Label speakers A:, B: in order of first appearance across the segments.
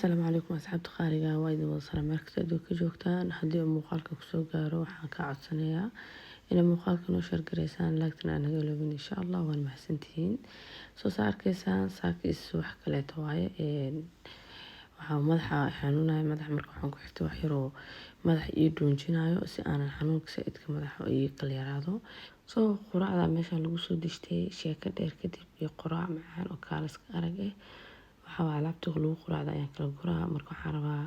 A: Asalaamu calaykum asxaabta qaaliga waa idin wada salaam markasta adduunka joogtaan haddii uu muuqaalka kusoo gaaro waxaan ka codsanayaa inay muuqaalka noo share gareysaan laagtana aan naga iloobin insha Allah waan mahadsantihiin soo saarkeysaan saakis wax kaleeto waaye waxaa madaxa xanuunaya madax marka waxaan ku xirtay wax yaroo madax ii dhuunjinayo si aanan xanuunka saidka madaxa ii kala yaraado soo quraacda meesha lagu soo dishtay sheeko dheer kadib iyo quraac macaan oo kaaliska arag waxaa alaabta lagu quraacda ayaan kala guraa marka waxaan rabaa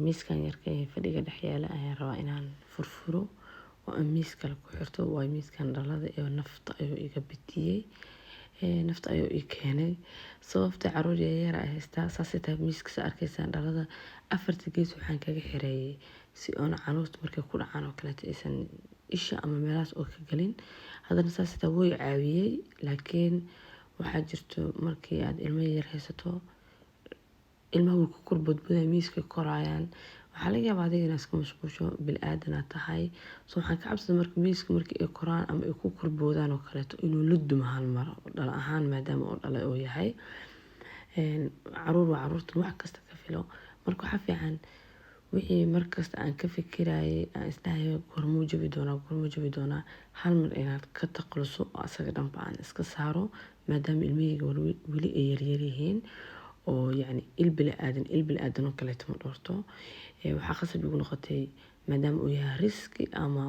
A: miiskan yarka ee fadhiga dhex yaala ayaan rabaa inaan furfuro oo aan miis kale ku xirto waa miiskan dhalada ee nafta ayuu iga bitiyey nafta ayuu ii keenay sababta caruur yar ay haystaa saasay tahay miiska arkaysaan dhalada afarta gees waxaan kaga xireeyay si oon caruurta markay ku dhacaan oo kaleeto aysan isha ama meelahaas oo ka galin haddana saasay tahay way caawiyey laakiin waxaa jirto markii aad ilmo yar haysato ilmaha way ku korbodbodaan miiska korayaan waxaa laga yaabaa adiga inaad iska mashquusho bilaadan aad tahay soo waxaan ka cabsaday marka miiska markii ay koraan ama ay ku korboodaan oo kaleeto inuu la dumo hal mar dhal ahaan maadaama uu dhalay oo yahay caruur waa caruurtan wax kasta ka filo marka waxaa fiican wixii markasta aan ka fikirayay aan isdhahayo gormuu jabi doonaa hal mar inaad ka taqluso oo asaga dhanba aan iska saaro maadaama ilmahayga weli ay yaryar yihiin oo yacni il bili-aadan oo kaleeto ma dhowrto waxaa qasab igu noqotay maadaama uu yahay riski ama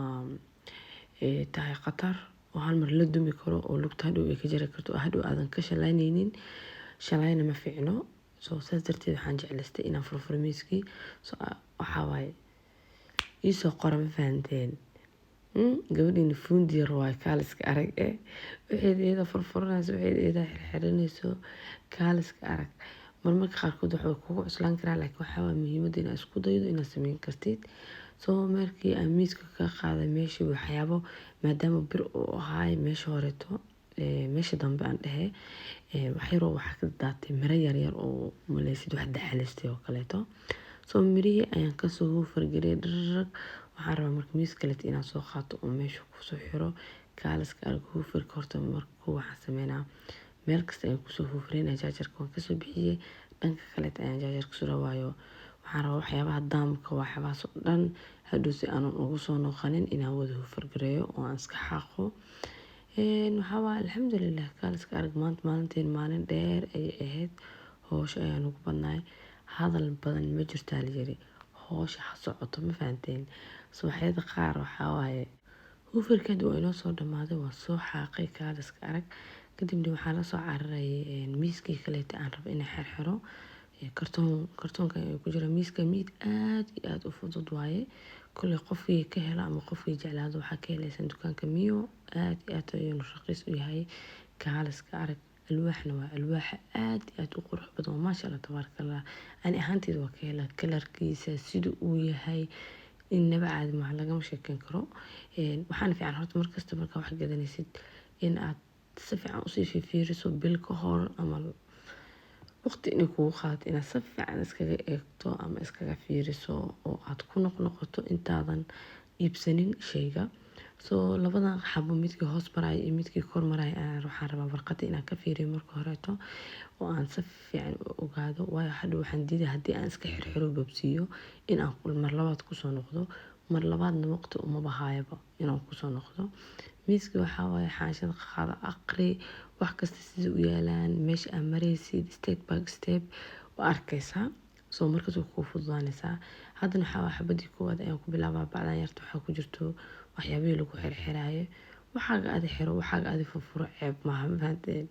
A: tahay khatar oo hal mar la dumi karo oo lugta hadhow ay ka jari karto oo hadhow aadan ka shalaynaynin shalayna ma fiicno soo saas darteed waxaan jeclaystay inaan furfuro miiskii waxaa waaye iisoo qora ma fahanteen gabadhiina fuundiyar waaye kaaliska arag waxayd iyada furfuranayso waxayd iyada xirxiranayso kaaliska arag marmarka qaarkood waxay kugu cuslaan karaa laakiin waxaa waa muhiimadda inaad isku daydo inaad sameyn kartid soo markii aan miiska ka qaaday meeshii waxyaabo maadaama bir uu ahaay meesha horeeto meesha dambe aan dhehe waxyaroo waxaa ka daatay miro yaryar oo maleysid wax daxalistay oo kaleeto soo mirihii ayaan kasoo fargeliyay dhararag waxaan rabaa marka miis kaleeto inaan soo qaato oo meesha kusoo xiro kaaliska arag huufarka horta marka waxaan sameynaa meel kasta ayaan kusoo huufareynaa jaajarka waan kasoo bixiyey dhanka kaleeto ayaan jaajarka sura waayo waxaan rabaa waxyaabaha daamka waxyaabahaas oo dhan hadhow si aanan ugu soo noqonin inaan wada huufargareeyo oo aan iska xaaqo waxaa waa alxamdulilah kaaliska arag maanta maalinteen maalin dheer ayay ahayd hoosha ayaan ugu badnaay hadal badan ma jirtaa layiri hoosha ha socoto ma fahanteen subaxyada qaar waxaa waaye huufarkeed waa inoo soo dhammaaday waan soo xaaqay kaaliska arag kadibna waxaa lasoo cararayay miiskii kaleeta aan raba inay xirxiro kartoonka ay ku jira miiska miid aad iyo aad u fudud waaye kolley qofkii ka hela ama qofkii jeclaado waxaa ka helaysan dukaanka miyo aad iyo aad ayuuna raqiis u yahay kaaliska arag alwaaxna waa alwaaxa aad iyo aad u qurux badan maasha Allah tabaaraka Allah ani ahaanteeda waa ka helaa kalarkiisa sida uu yahay innaba caadi maaha lagama sheekeyn karo waxaana fiican horta markasta markaa wax gadanaysid in aad si fiican usii fiiriso bil ka hor ama waqti inay kugu qaadato inaad si fiican iskaga eegto ama iskaga fiiriso oo aad ku noqnoqoto intaadan iibsanin shayga soo labadan xabo midkii hoos maraya iyo midkii kor maraya waxaan rabaa warqada inaan ka fiiriyo marka horeeto oo aan si fiican u ogaado waayo hadhow waxaan diiday haddii aan iska xirxiro babsiiyo in aan mar labaad kusoo noqdo mar labaadna waqti uma bahaayaba inaan kusoo noqdo miiska waxaa waaye xaanshada qaada aqri wax kasta sida u yaalaan meesha aad maraysid step by step waa arkaysaa soo markaas way kuu fududaanaysaa haddana waxaa waa xabadii koowaad ayaan ku bilaabaa bacdan yarta waxaa ku jirto waxyaabihii lagu xirxiraayo waxaaga adi xiro waxaaga adi furfuro ceeb maaha ma fahanteen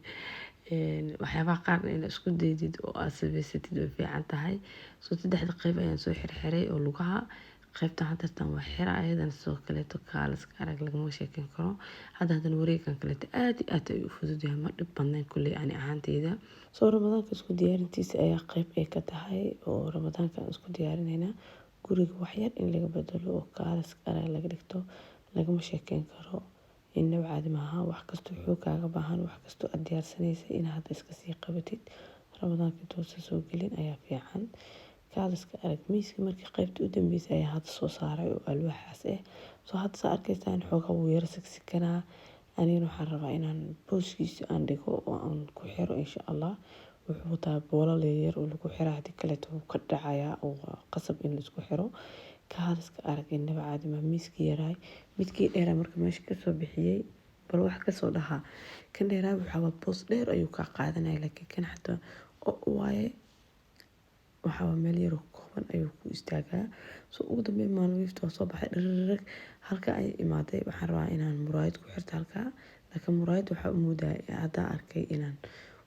A: waxyaabaha qaarna inaad isku daydid oo aad samaysatid way fiican tahay soo saddexda qayb ayaan soo xirxiray oo lugaha qaybtan hadartan waa xira ayadana sidoo kaleeto kaaliska arag lagama sheekeyn karo haddana wareegan kaleeto aad iyo aad ayuu u fudud yahay ma dhib badnayn kulley ani ahaanteyda soo ramadaanka isku diyaarintiisa ayaa qayb ay ka tahay oo ramadaanka aan isku diyaarinaynaa guriga waxyar in laga bedelo oo kaaliska arag laga dhigto lagama sheekeyn karo innaba caadi maaha wax kastoo xoog kaaga baahan wax kastoo aad diyaarsanaysa inaad hadda iska sii qabatid ramadaanka intuusan soo gelin ayaa fiican kaaliska arag miiska markii qaybta u dambeysay ayaa hadda soo saaray oo alwaaxaas soo hadda saa arkaysaan xoogaa wuu yara sigsikanaa anigana waxaan rabaa inaan booskiisa aan dhigo oo aan ku xiro insha Allah wuxuu wataa boolal yaryar oo lagu xiraa hadii kaleeto wuu ka dhacayaa oo qasab in laisku xiro. Kaaliska arag inaba caadi ma miiskii yaraay midkii dheeraa marka meesha kasoo bixiyey bal wax kasoo dhahaa kan dheeraa waxaa boos dheer ayuu ka qaadanaya laakiin kan xataa oo waaye waxaa meel yar oo kooban ayuu ku istaagaa. Soo ugu dambeyn maalmihiisa waa soo baxay dhararag halka ay imaaday waxaan rabaa inaan muraayad ku xirto halkaa laakiin muraayad waxaa u moodaa haddaan arkay inaan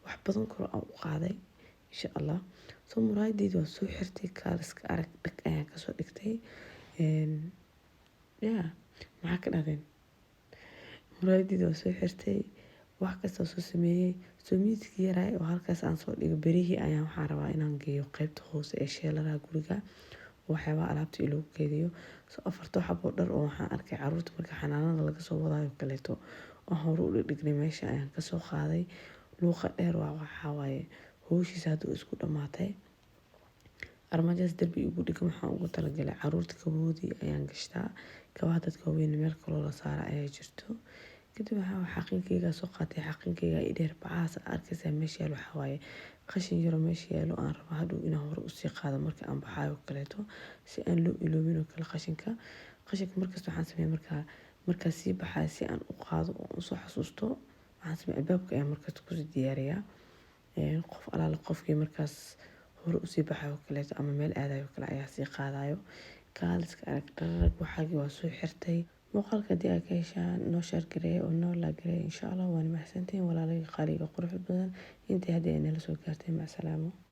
A: wax badan karo aan u qaaday insha allah. Soo muraayadeyda waa soo xirtay kaaliska arag dhag ayaan kasoo dhigtay maxaa ka dhahdeen muraayadeyda waa soo xirtay wax kasta soo sameeyey. Soo miiskii yaraay oo halkaas aan soo dhigo berihii ayaan waxaan rabaa inaan geeyo qaybta hoose ee sheeladaha guriga waxyaabaa alaabta lagu keydiyo. Soo afarta xabo dhar oo waxaan arkay caruurta marka xanaanada laga soo wadaayo kaleeto oo hore u dhigay meesha ayaan kasoo qaaday. Luuqa dheer waxaa waaye hawshiisa haduu isku dhamaatay armaajadaas darbi ugu dhigan waxaan ugu talagalay caruurta kaboodii ayaan gashtaa kabaha dadka waaweyn meel kaloo la saara ayaa jirto. Kadib waxaa xaqinkeyga soo qaatay xaqinkeyga i dheer bacaas arkaysa meesha yaalo waxaa waaye qashin yaro meesha yaalo aan rabo hadhow inaan hore usii qaado marka aan baxaayo kaleeto si aan loo iloobin oo kale qashinka markasta waxaan sameeyaa markaa sii baxaayo si aan u qaado oo usoo xasuusto waxaan sameeyaa albaabka ayaan markaas kusii diyaariyaa qof alaala qofkii markaas hore usii baxaayo kaleeto ama meel aadayo kale ayaa sii qaadayo. Kaaliska arag dhararag waxaagii waa soo xirtay muuqaalka haddii aad ka heshaan noo sheer gareeya oo noo laa gareeya insha allah waan mahadsantihiin walaalahey qaaliga quruxda badan intii haddii ay nala soo gaartay mac salaamo.